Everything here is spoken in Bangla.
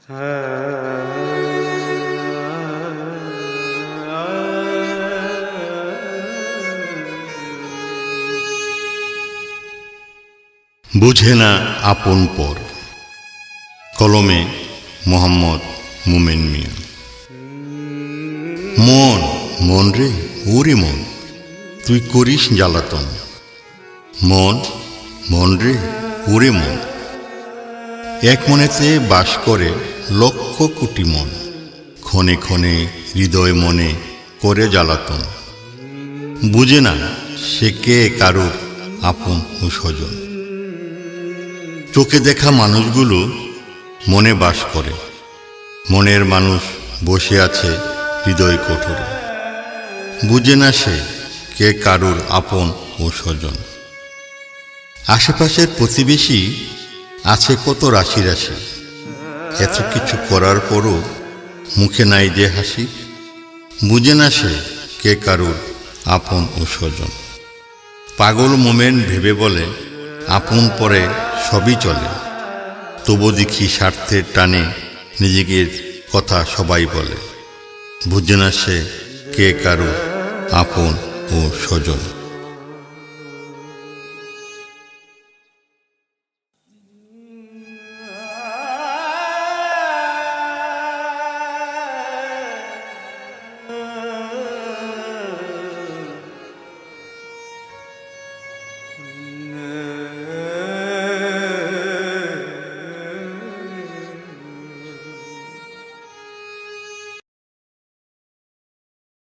বুঝে না আপন পর। কলমে মোহাম্মদ মোমেন মিয়া। মন মন রে ওরে মন, তুই করিস জ্বালাতন। মন মন রে ওরে মন, এক মনেতে বাস করে লক্ষ কোটি মন। ক্ষণে ক্ষণে হৃদয় মনে করে জ্বালাতন। বুঝে না সে কে কারুর আপন ও স্বজন। চোখে দেখা মানুষগুলো মনে বাস করে, মনের মানুষ বসে আছে হৃদয় কঠোরে। বুঝে না সে কে কারুর আপন ও স্বজন। আশেপাশের প্রতিবেশী আছে কত রাশি রাশি, এত কিছু করার পরও মুখে নাই যে হাসি। বুঝে না সে কে কারুর আপন ও স্বজন। পাগল মোমেন ভেবে বলে আপন পরে সবই চলে, তবু দেখি স্বার্থের টানে নিজেকে কথা সবাই বলে। বুঝে না সে কে কারুর আপন ও স্বজন।